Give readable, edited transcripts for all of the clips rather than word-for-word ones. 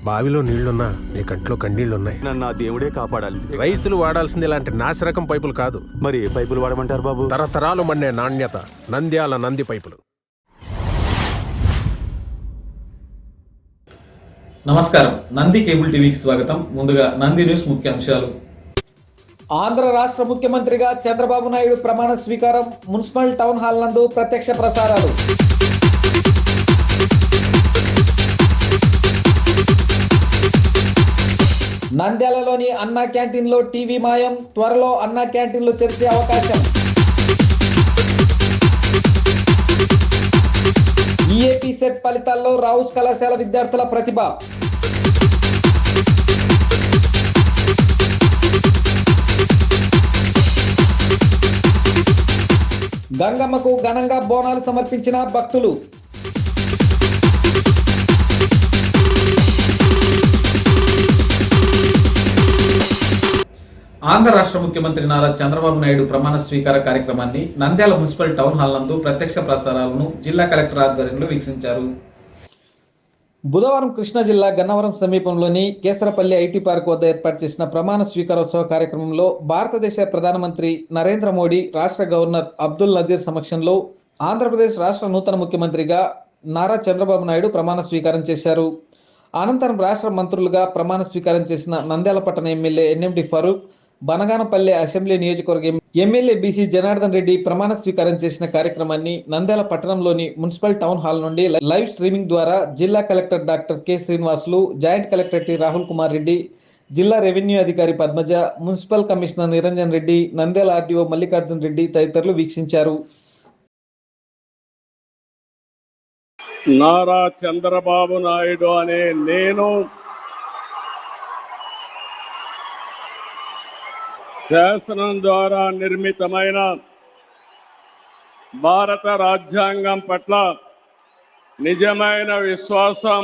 బావిలో నీళ్లున్నా నీ కంట్లో కన్నీళ్లున్నాయి. నన్ను ఆ దేవుడే కాపాడాలి. రైతులు వాడాల్సింది ఇలాంటి నాసిరకం పైపులు కాదు. మరి ఏ పైపులు వాడమంటారు బాబు? తరతరాలు మన్నే నాణ్యత నంద్యాల నంది పైపులు. నమస్కారం, నంది కేబుల్ టీవీకి స్వాగతం. ముందుగా నంది న్యూస్ ముఖ్యాంశాలు. ఆంధ్ర రాష్ట్ర ముఖ్యమంత్రిగా చంద్రబాబు నాయుడు ప్రమాణ స్వీకారం. మున్సిపల్ టౌన్ హాల్ నందు ప్రత్యక్ష ప్రసారాలు. నంద్యాలలోని అన్నా క్యాంటీన్లో టీవీ మాయం. త్వరలో అన్నా క్యాంటీన్లు తెరిచే అవకాశం. ఈఏపీ సెట్ ఫలితాల్లో రావుస్ కళాశాల విద్యార్థుల ప్రతిభ. గంగమ్మకు ఘనంగా బోనాలు సమర్పించిన భక్తులు. ఆంధ్ర రాష్ట్ర ముఖ్యమంత్రి నారా చంద్రబాబు నాయుడు ప్రమాణ స్వీకార కార్యక్రమాన్ని నంద్యాల మున్సిపల్ టౌన్ హాల్ నందు ప్రత్యక్ష ప్రసారాలను జిల్లా కలెక్టర్ ఆధ్వర్యంలో వీక్షించారు. బుధవారం కృష్ణా జిల్లా గన్నవరం సమీపంలోని కేసరపల్లి ఐటీ పార్క్ వద్ద ఏర్పాటు చేసిన ప్రమాణ స్వీకారోత్సవ కార్యక్రమంలో భారతదేశ ప్రధానమంత్రి నరేంద్ర మోడీ, రాష్ట్ర గవర్నర్ అబ్దుల్ నజీర్ సమక్షంలో ఆంధ్రప్రదేశ్ రాష్ట్ర నూతన ముఖ్యమంత్రిగా నారా చంద్రబాబు నాయుడు ప్రమాణ స్వీకారం చేశారు. అనంతరం రాష్ట్ర మంత్రులుగా ప్రమాణ స్వీకారం చేసిన నంద్యాల పట్టణ MLA NMD Farooq, Banaganapalle assembly నియోజకవర్గం ఎమ్మెల్యే బీసీ జనార్దన్ రెడ్డి ప్రమాణ స్వీకారం చేసిన కార్యక్రమాన్ని నంద్యాల పట్టణంలోని మున్సిపల్ టౌన్ హాల్ నుండి లైవ్ స్ట్రీమింగ్ ద్వారా జిల్లా collector doctor K Srinivasulu, joint collector T Rahul Kumar Reddy, జిల్లా రెవెన్యూ అధికారి Padmaja, municipal commissioner Niranjan Reddy, Nandyal RDO Mallikarjun Reddy తదితరులు వీక్షించారు. నారా చంద్రబాబు నాయుడు అనే నేను శాసనం ద్వారా నిర్మితమైన భారత రాజ్యాంగం పట్ల నిజమైన విశ్వాసం,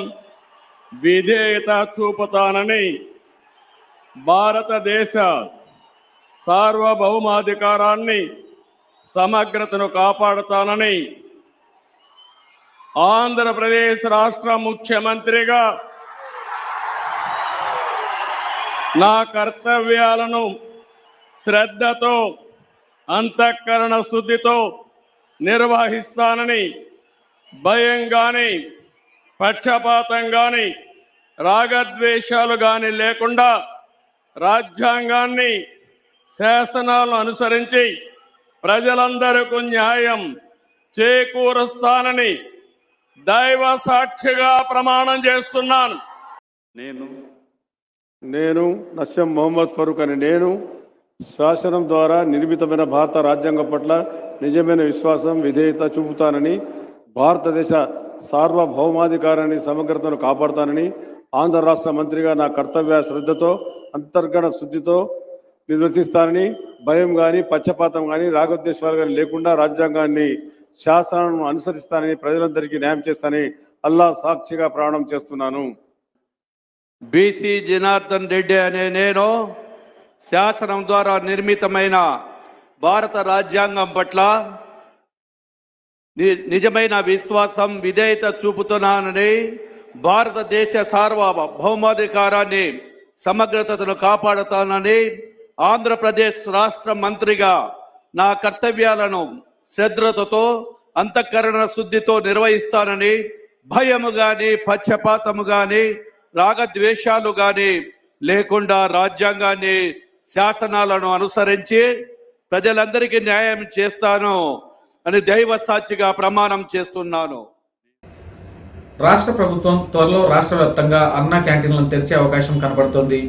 విధేయత చూపుతానని, భారతదేశ సార్వభౌమాధికారాన్ని, సమగ్రతను కాపాడుతానని, ఆంధ్రప్రదేశ్ రాష్ట్ర ముఖ్యమంత్రిగా నా కర్తవ్యాలను శ్రద్ధతో, అంతఃకరణ శుద్ధితో నిర్వహిస్తానని, భయం కానీ, పక్షపాతం కానీ, రాగద్వేషాలు కానీ లేకుండా రాజ్యాంగాన్ని, శాసనాలను అనుసరించి ప్రజలందరికీ న్యాయం చేకూరుస్తానని దైవ సాక్షిగా ప్రమాణం చేస్తున్నాను. నేను నస్యం మొహమ్మద్ ఫరూక్ అని నేను శాసనం ద్వారా నిర్మితమైన భారత రాజ్యాంగం పట్ల నిజమైన విశ్వాసం, విధేయత చూపుతానని, భారతదేశ సార్వభౌమాధికారాన్ని, సమగ్రతను కాపాడుతానని, ఆంధ్ర రాష్ట్ర మంత్రిగా నా కర్తవ్య శ్రద్ధతో, అంతర్గత శుద్ధితో నిర్వర్తిస్తానని, భయం కానీ, పక్షపాతం కానీ, రాగద్వేషాలు కానీ లేకుండా రాజ్యాంగాన్ని, శాసనాలను అనుసరిస్తానని, ప్రజలందరికీ న్యాయం చేస్తానని అల్లా సాక్షిగా ప్రమాణం చేస్తున్నాను. బీసీ జనార్దన్ రెడ్డి అనే నేను శాసనం ద్వారా నిర్మితమైన భారత రాజ్యాంగం పట్ల నిజమైన విశ్వాసం, విధేయత చూపుతున్నానని, భారతదేశ సార్వభౌమాధికారాన్ని, సమగ్రతను కాపాడుతానని, ఆంధ్రప్రదేశ్ రాష్ట్ర మంత్రిగా నా కర్తవ్యాలను శ్రద్ధతో, అంతఃకరణ శుద్ధితో నిర్వహిస్తానని, భయము కానీ, పక్షపాతము కానీ, రాగద్వేషాలు కానీ లేకుండా రాజ్యాంగాన్ని, శాసనాలను అనుసరించి ప్రజలందరికీ న్యాయం చేస్తాను అని దైవ సాక్షిగా ప్రమాణం చేస్తున్నాను. రాష్ట్ర ప్రభుత్వం త్వరలో రాష్ట్ర వ్యాప్తంగా అన్నా క్యాంటీన్లను తెరిచే అవకాశం కనబడుతోంది.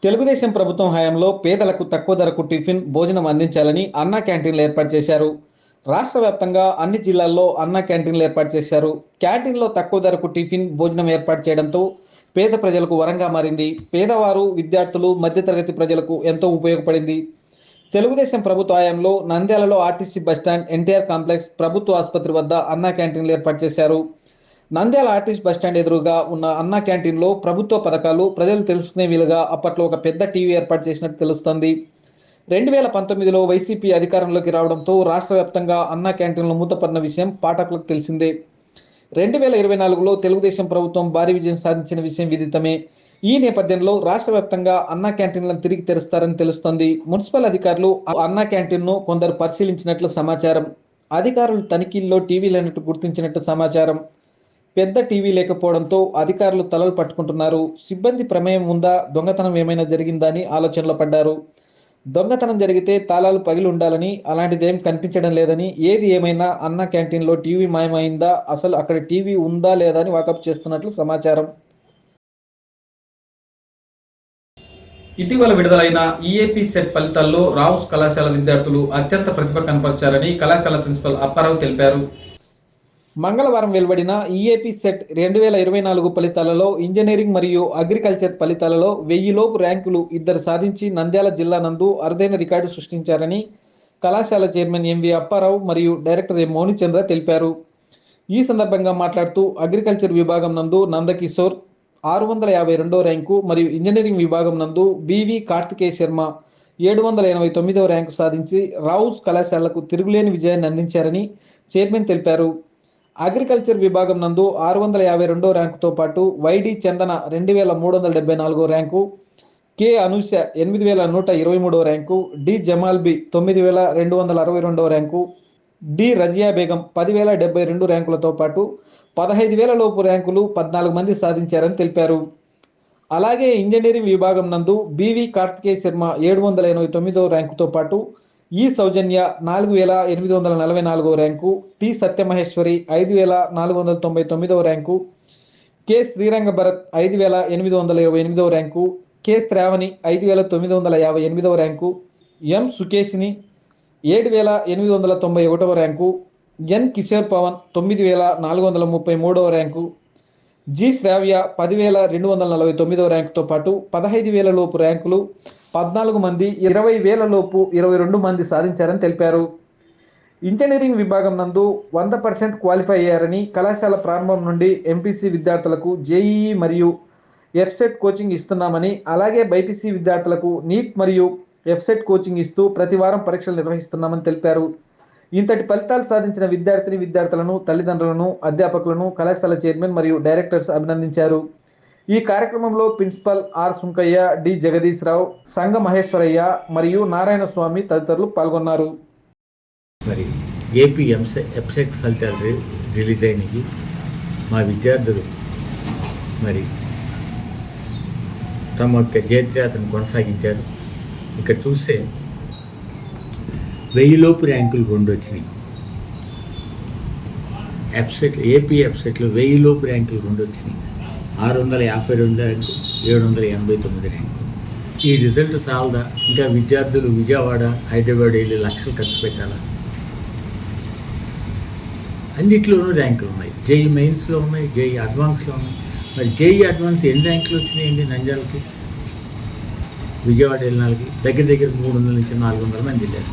తెలుగుదేశం ప్రభుత్వం హయాంలో పేదలకు తక్కువ ధరకు టిఫిన్, భోజనం అందించాలని అన్నా క్యాంటీన్లు ఏర్పాటు చేశారు. రాష్ట్ర వ్యాప్తంగా అన్ని జిల్లాల్లో అన్నా క్యాంటీన్లు ఏర్పాటు చేశారు. క్యాంటీన్లో తక్కువ ధరకు టిఫిన్, భోజనం ఏర్పాటు చేయడంతో పేద ప్రజలకు వరంగా మారింది. పేదవారు, విద్యార్థులు, మధ్యతరగతి ప్రజలకు ఎంతో ఉపయోగపడింది. తెలుగుదేశం ప్రభుత్వ హయాంలో నంద్యాలలో ఆర్టీసీ బస్టాండ్, ఎన్టీఆర్ కాంప్లెక్స్, ప్రభుత్వ ఆసుపత్రి వద్ద అన్నా క్యాంటీన్లు ఏర్పాటు చేశారు. నంద్యాల ఆర్టీసీ బస్టాండ్ ఎదురుగా ఉన్న అన్నా క్యాంటీన్లో ప్రభుత్వ పథకాలు ప్రజలు తెలుసుకునే వీలుగా అప్పట్లో ఒక పెద్ద టీవీ ఏర్పాటు చేసినట్టు తెలుస్తోంది. 2019లో వైసీపీ అధికారంలోకి రావడంతో రాష్ట్ర వ్యాప్తంగా అన్నా క్యాంటీన్లు మూతపడిన విషయం పాఠకులకు తెలిసిందే. 2024లో తెలుగుదేశం ప్రభుత్వం భారీ విజయం సాధించిన విషయం విదితమే. ఈ నేపథ్యంలో రాష్ట్ర వ్యాప్తంగా అన్నా క్యాంటీన్లను తిరిగి తెరుస్తారని తెలుస్తోంది. మున్సిపల్ అధికారులు అన్నా క్యాంటీన్ను కొందరు పరిశీలించినట్లు సమాచారం. అధికారులు తనిఖీల్లో టీవీ లేనట్టు గుర్తించినట్టు సమాచారం. పెద్ద టీవీ లేకపోవడంతో అధికారులు తలలు పట్టుకుంటున్నారు. సిబ్బంది ప్రమేయం ఉందా, దొంగతనం ఏమైనా జరిగిందా అని ఆలోచనలో పడ్డారు. దొంగతనం జరిగితే తాళాలు పగిలి ఉండాలని, అలాంటిదేం కనిపించడం లేదని, ఏది ఏమైనా అన్నా క్యాంటీన్లో టీవీ మాయమైందా, అసలు అక్కడ టీవీ ఉందా లేదా అని వాకప్ చేస్తున్నట్లు సమాచారం. ఇటీవల విడుదలైన ఈఏపీ సెట్ ఫలితాల్లో రావుస్ కళాశాల విద్యార్థులు అత్యంత ప్రతిభ కనపరిచారని కళాశాల ప్రిన్సిపల్ అప్పారావు తెలిపారు. మంగళవారం వెలువడిన ఈఏపీ సెట్ 2024 ఫలితాలలో ఇంజనీరింగ్ మరియు అగ్రికల్చర్ ఫలితాలలో 1000 లోపు ర్యాంకులు ఇద్దరు సాధించి నంద్యాల జిల్లా నందు అరుదైన రికార్డు సృష్టించారని కళాశాల చైర్మన్ ఎంవి అప్పారావు మరియు డైరెక్టర్ ఎం మౌనిచంద్ర తెలిపారు. ఈ సందర్భంగా మాట్లాడుతూ అగ్రికల్చర్ విభాగం నందు నందకిషోర్ 652వ ర్యాంకు మరియు ఇంజనీరింగ్ విభాగం నందు బివి కార్తికేయ శర్మ 789వ ర్యాంకు సాధించి రావుస్ కళాశాలకు తిరుగులేని విజయాన్ని అందించారని చైర్మన్ తెలిపారు. అగ్రికల్చర్ విభాగం నందు 652వ ర్యాంకుతో పాటు వైడి చందన 2374వ ర్యాంకు, కె అనూష 8123వ ర్యాంకు, డి జమాల్బి 9262వ ర్యాంకు, డి రజియా బేగం 10072 ర్యాంకులతో పాటు 15,000 లోపు ర్యాంకులు 14 మంది సాధించారని తెలిపారు. అలాగే ఇంజనీరింగ్ విభాగం నందు బివి కార్తికేయ శర్మ 789వ ర్యాంకుతో పాటు ఈ సౌజన్య 4,844వ ర్యాంకు, టి సత్యమహేశ్వరి 5,499వ ర్యాంకు, కె శ్రీరంగ భరత్ 5,828వ ర్యాంకు, కె శ్రావణి 5,958వ ర్యాంకు, ఎం సుకేశిని 7,891వ ర్యాంకు, ఎన్ కిషోర్ పవన్ 9,433వ ర్యాంకు, జి శ్రావ్య 10,249వ ర్యాంకుతో పాటు 15,000 లోపు ర్యాంకులు 14 మంది, 20,000 లోపు 22 మంది సాధించారని తెలిపారు. ఇంజనీరింగ్ విభాగం నందు 100% క్వాలిఫై అయ్యారని, కళాశాల ప్రారంభం నుండి ఎంపీసీ విద్యార్థులకు జేఈఈ మరియు ఎఫ్సెట్ కోచింగ్ ఇస్తున్నామని, అలాగే బైపీసీ విద్యార్థులకు నీట్ మరియు ఎఫ్సెట్ కోచింగ్ ఇస్తూ ప్రతి వారం పరీక్షలు నిర్వహిస్తున్నామని తెలిపారు. ఇంతటి ఫలితాలు సాధించిన విద్యార్థులను, తల్లిదండ్రులను, అధ్యాపకులను కళాశాల చైర్మన్ మరియు డైరెక్టర్స్ అభినందించారు. ఈ కార్యక్రమంలో principal R Sunkaiah, D Jagadish Rao, Sanga Maheswaraiah మరియు నారాయణ స్వామి తదితరులు పాల్గొన్నారు. మరి ఏపీ ఎఫ్సెట్ ఫలితాలు రిలీజ్ అయినవి. మా విద్యార్థులు మరి తమ యొక్క జయత్యాత్రను కొనసాగించారు. ఇక్కడ చూస్తే 1000 లోపు ర్యాంకులు 2 వచ్చినాయి. ఏపీ ఎఫ్సెట్లో 1000 లోపు ర్యాంకులు 2 వచ్చినాయి. 652 ర్యాంకు, 789 ర్యాంకు. ఈ రిజల్ట్ చాలదా? ఇంకా విద్యార్థులు విజయవాడ, హైదరాబాద్ వెళ్ళి లక్షలు ఖర్చు పెట్టాలా? అన్నిట్లోనూ ర్యాంకులు ఉన్నాయి. జేఈ మెయిన్స్లో ఉన్నాయి, జేఈ అడ్వాన్స్లో ఉన్నాయి. మరి జేఈ అడ్వాన్స్ ఎన్ని ర్యాంకులు వచ్చినాయండి నంద్యాలకి? విజయవాడ వెళ్ళినాలకి దగ్గర 300 నుంచి 400 మంది వెళ్ళారు.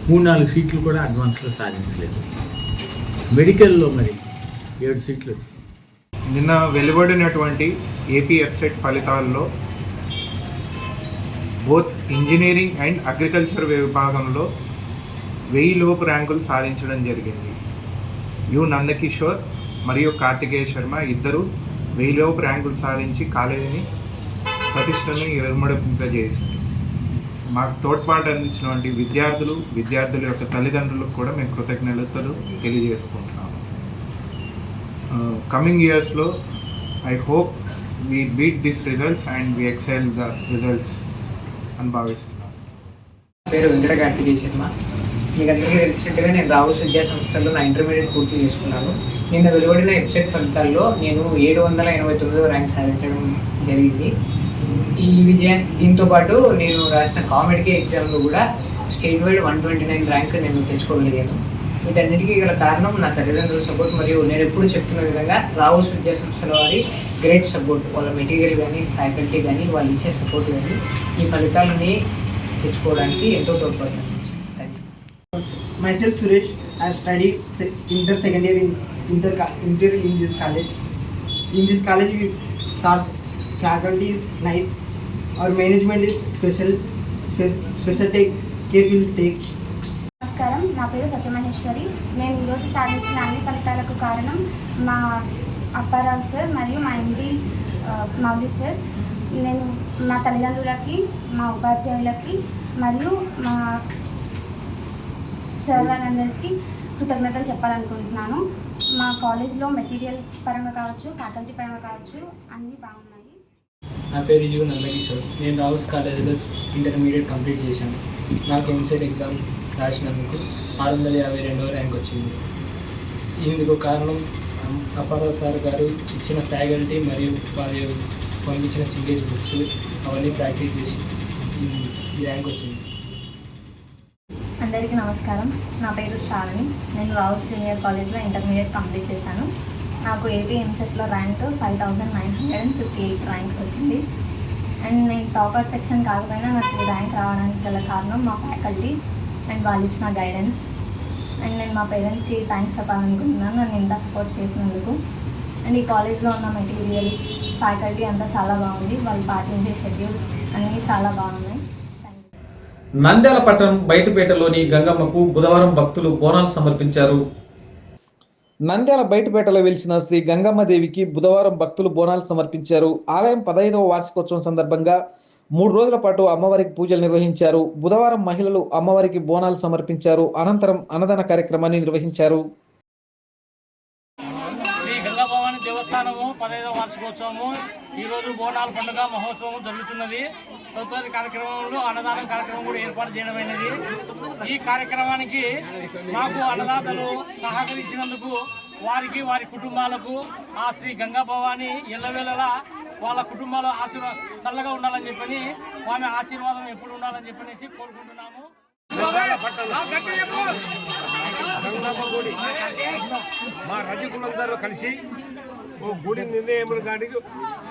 3-4 సీట్లు కూడా అడ్వాన్స్లో సాధించలేదు. మెడికల్లో మరి 7 సీట్లు వచ్చాయి. నిన్న వెలువడినటువంటి ఏపీ ఎఫ్సెట్ ఫలితాల్లో బోత్ ఇంజనీరింగ్ అండ్ అగ్రికల్చర్ విభాగంలో 1000 లోపు ర్యాంకులు సాధించడం జరిగింది. యు నందకిషోర్ మరియు కార్తికేయ శర్మ ఇద్దరు 1000 లోపు ర్యాంకులు సాధించి కాలేజీని ప్రతిష్టని ఇరుమడింపజేసింది. మాకు తోడ్పాటు అందించినటువంటి విద్యార్థుల యొక్క తల్లిదండ్రులకు కూడా మేము కృతజ్ఞతలు తెలియజేసుకుంటున్నాము. కమింగ్ ఇయర్స్లో I hope we beat this results and we excel the results అని భావిస్తున్నాను. పేరు వెంకట కార్తికేయ శర్మ. మీకు అందరికీ తెలిసినట్టుగా నేను రావుస్ విద్యా సంస్థల్లో నా ఇంటర్మీడియట్ పూర్తి చేసుకున్నాను. నిన్న వెలువడిన ఎఫ్సెట్ ఫలితాల్లో నేను 789వ ర్యాంక్ సాధించడం జరిగింది. ఈ దీంతో పాటు నేను రాసిన కామెడీ ఎగ్జామ్లో కూడా స్టేట్ వైడ్ 129 ర్యాంక్ నేను తెచ్చుకోగలిగాను. వీటన్నిటికీ గల కారణం నా తల్లిదండ్రుల సపోర్ట్ మరియు నేను ఎప్పుడు చెప్తున్న విధంగా రావుస్ విద్యా సంస్థల వారి గ్రేట్ సపోర్ట్, వాళ్ళ మెటీరియల్ కానీ, ఫ్యాకల్టీ కానీ, వాళ్ళు ఇచ్చే సపోర్ట్ కానీ ఈ ఫలితాలని తెచ్చుకోవడానికి ఎంతో తోడ్పడుతుంది. Myself Suresh, I have studied second year inter in this college. In this college, SARS faculty is nice. Our management is special care will take. నమస్కారం, నా పేరు సత్యమహేశ్వరి. నేను ఈరోజు సాధించిన అన్ని ఫలితాలకు కారణం మా అప్పారావు సార్ మరియు మా ఎండి మౌలి సార్, నేను మా తల్లిదండ్రులకి, మా ఉపాధ్యాయులకి మరియు మా సార్ వాళ్ళందరికీ కృతజ్ఞతలు చెప్పాలనుకుంటున్నాను. మా కాలేజ్లో మెటీరియల్ పరంగా కావచ్చు, ఫ్యాకల్టీ పరంగా కావచ్చు, అన్నీ బాగున్నాయి. నా పేరు యు నందకిషోర్. నేను రావుస్ కాలేజీలో ఇంటర్మీడియట్ కంప్లీట్ చేశాను. నాకు ఎంసెట్ ఎగ్జామ్ రాసినందుకు 652వ ర్యాంక్ వచ్చింది. ఇందుకు కారణం అప్పారావు సార్ గారు ఇచ్చిన ఫ్యాకల్టీ మరియు వారి పంపించిన సింగేజ్ బుక్స్ అవన్నీ ప్రాక్టీస్ చేసి ఈ ర్యాంక్ వచ్చింది. అందరికీ నమస్కారం. నా పేరు శ్రావణి. నేను రావుస్ జూనియర్ కాలేజ్లో ఇంటర్మీడియట్ కంప్లీట్ చేశాను. నాకు ఏపీ ఎంసెట్లో ర్యాంక్ 5958 ర్యాంక్ వచ్చింది. అండ్ నేను టాపర్ సెక్షన్ కాకపోయినా నాకు ర్యాంక్ రావడానికి గల కారణం మా ఫ్యాకల్టీ అండ్ వాళ్ళు ఇచ్చిన గైడెన్స్. అండ్ నేను మా పేరెంట్స్కి థ్యాంక్స్ చెప్పాలనుకుంటున్నాను నన్ను ఇంత సపోర్ట్ చేసినందుకు. అండ్ ఈ కాలేజ్లో ఉన్న మెటీరియల్, ఫ్యాకల్టీ అంతా చాలా బాగుంది. వాళ్ళు పాటించే షెడ్యూల్ అన్నీ చాలా బాగున్నాయి. నంద్యాల పట్టణం బయటపేటలోని గంగమ్మకు బుధవారం భక్తులు బోనాలు సమర్పించారు. నంద్యాల బయటపేటలో వెలిసిన శ్రీ గంగమ్మదేవికి బుధవారం భక్తులు బోనాలు సమర్పించారు. ఆలయం 15వ వార్షికోత్సవం సందర్భంగా 3 రోజుల పాటు అమ్మవారికి పూజలు నిర్వహించారు. బుధవారం మహిళలు అమ్మవారికి బోనాలు సమర్పించారు. అనంతరం అన్నదాన కార్యక్రమాన్ని నిర్వహించారు. శ్రీ గంగాభవాని దేవస్థానము 15వ వార్షికోత్సవము ఈరోజు బోనాల పండుగ మహోత్సవం జరుగుతున్నది. తదుపరి కార్యక్రమంలో అన్నదానం కార్యక్రమం కూడా ఏర్పాటు చేయడమైనది. ఈ కార్యక్రమానికి మాకు అన్నదాతలు సహకరించినందుకు వారికి, వారి కుటుంబాలకు ఆ శ్రీ గంగాభవాని ఎల్లవేళలా వాళ్ళ కుటుంబాలు చల్లగా ఉండాలని చెప్పని, ఆమె ఆశీర్వాదం ఎప్పుడు ఉండాలని చెప్పనేసి కోరుకుంటున్నాము. మా రజకులందరూ కలిసి ఓ గుడి నిర్ణయములు కానీ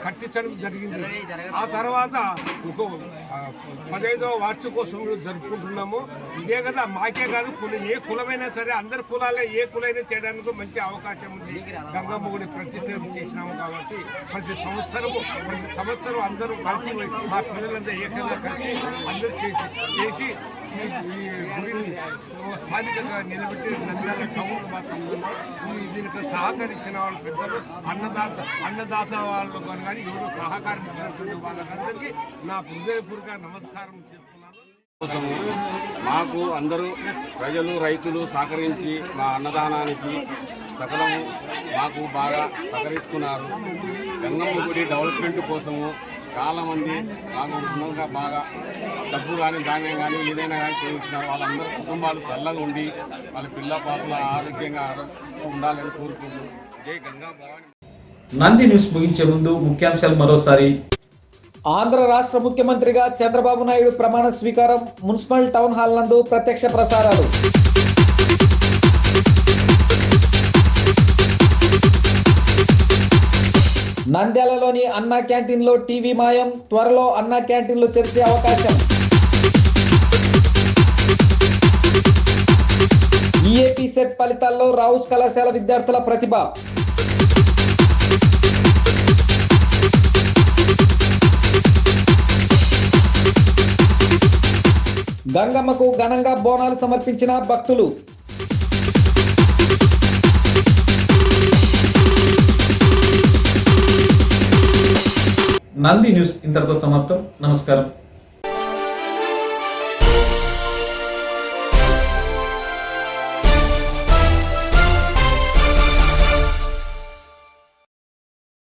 కట్టించడం జరిగింది. ఆ తర్వాత ఇంకో 15వ వార్షికోత్సవం జరుపుకుంటున్నాము. ఇదే కదా మాకే కాదు, ఏ కులమైనా సరే అందరి కులాలే ఏ కులైనా చేయడానికి మంచి అవకాశం ఉంది. గంగమ్మ గుడి ప్రతిష్ఠ చేసినాము కాబట్టి ప్రతి సంవత్సరం అందరూ కలిసి మా పిల్లలందరూ ఏకంగా కలిసి అందరూ చేసి ఈ గుడిని స్థానికంగా నిలబెట్టి నంద్యాల టౌన్ మాత్రం దీనికి సహకరించిన వాళ్ళు పెద్దలు, అన్నదాత వాళ్ళు కానీ ఎవరు సహకరించినటువంటి వాళ్ళకందరికీ నా హృదయపూర్వక నమస్కారం చేస్తున్నాను. మాకు అందరూ ప్రజలు, రైతులు సహకరించి మా అన్నదానానికి సకలము మాకు బాగా సహకరిస్తున్నారు. గంగమ్మ గుడి డెవలప్మెంట్ కోసము చాలామంది మాకు ఉన్నంగా బాగా డబ్బు కానీ ధాన్యం కానీ ఏదైనా కానీ చేస్తున్నారు. వాళ్ళందరూ కుటుంబాలు చల్లగా ఉండి వాళ్ళ పిల్ల పాపల ఆరోగ్యంగా ఉండాలని కోరుకుంటున్నాం. జై గంగా భవాని. నంది న్యూస్ ముగించే ముందు ముఖ్యాంశాలు మరోసారి. ఆంధ్ర రాష్ట్ర ముఖ్యమంత్రిగా చంద్రబాబు నాయుడు ప్రమాణ స్వీకారం. మున్సిపల్ టౌన్ హాల్ నందు ప్రత్యక్ష ప్రసారాలు. నంద్యాలలోని అన్నా క్యాంటీన్లో టీవీ మాయం. త్వరలో అన్నా క్యాంటీన్లు తెరిచే అవకాశం. ఈఏపీ సెట్ ఫలితాల్లో రావుస్ కళాశాల విద్యార్థుల ప్రతిభ. గంగమ్మకు ఘనంగా బోనాలు సమర్పించిన భక్తులు. నంది న్యూస్ ఇంతటితో సమాప్తం. నమస్కారం.